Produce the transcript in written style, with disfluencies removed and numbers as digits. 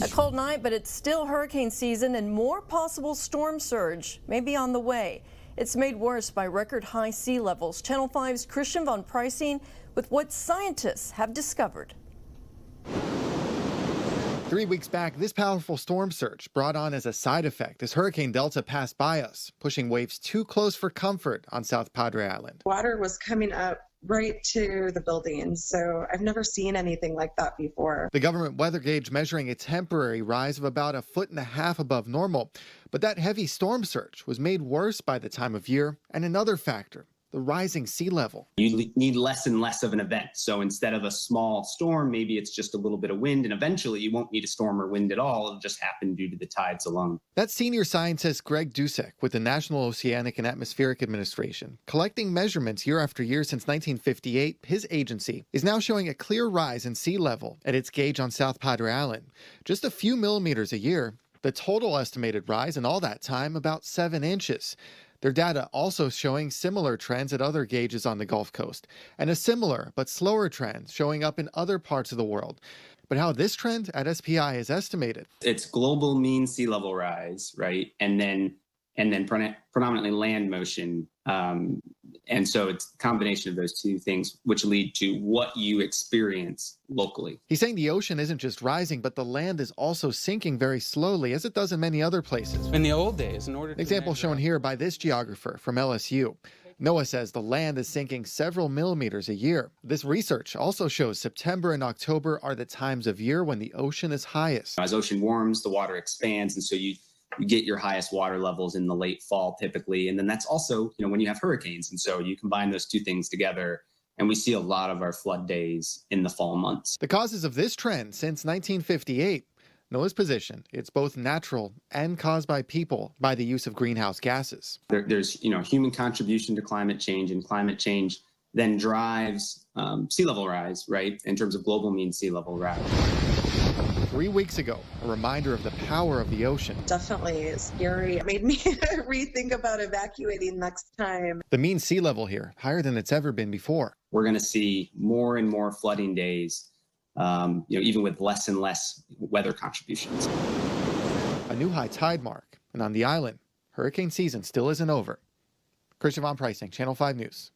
A cold night, but it's still hurricane season and more possible storm surge may be on the way. It's made worse by record high sea levels. Channel 5's Christian von Preissing with what scientists have discovered. 3 weeks back, this powerful storm surge brought on as a side effect as Hurricane Delta passed by us, pushing waves too close for comfort on South Padre Island. Water was coming up right to the buildings, so I've never seen anything like that before. The government weather gauge measuring a temporary rise of about 1.5 feet above normal. But that heavy storm surge was made worse by the time of year, and another factor, the rising sea level. You need less and less of an event. So instead of a small storm, maybe it's just a little bit of wind, and eventually you won't need a storm or wind at all. It'll just happen due to the tides alone. That's senior scientist Greg Dusek with the National Oceanic and Atmospheric Administration. Collecting measurements year after year since 1958, his agency is now showing a clear rise in sea level at its gauge on South Padre Island. Just a few millimeters a year. The total estimated rise in all that time, about 7 inches. Their data also showing similar trends at other gauges on the Gulf Coast, and a similar but slower trend showing up in other parts of the world. But how this trend at SPI is estimated? It's global mean sea level rise, right? And then predominantly land motion. And so it's a combination of those two things which lead to what you experience locally. He's saying the ocean isn't just rising, but the land is also sinking very slowly, as it does in many other places. In the old days, in order to example shown here by this geographer from LSU. Noah says the land is sinking several millimeters a year. This research also shows September and October are the times of year when the ocean is highest. As ocean warms, the water expands, and so you get your highest water levels in the late fall typically. And then that's also, when you have hurricanes. And so you combine those two things together, and we see a lot of our flood days in the fall months. The causes of this trend since 1958. Noah's position, it's both natural and caused by people by the use of greenhouse gases. There's, human contribution to climate change, and climate change then drives sea level rise, right? In terms of global mean sea level rise. 3 weeks ago, a reminder of the power of the ocean. Definitely scary. It made me rethink about evacuating next time. The mean sea level here, higher than it's ever been before. We're going to see more and more flooding days, even with less and less weather contributions. A new high tide mark. And on the island, hurricane season still isn't over. Christian von Preissing, Channel 5 News.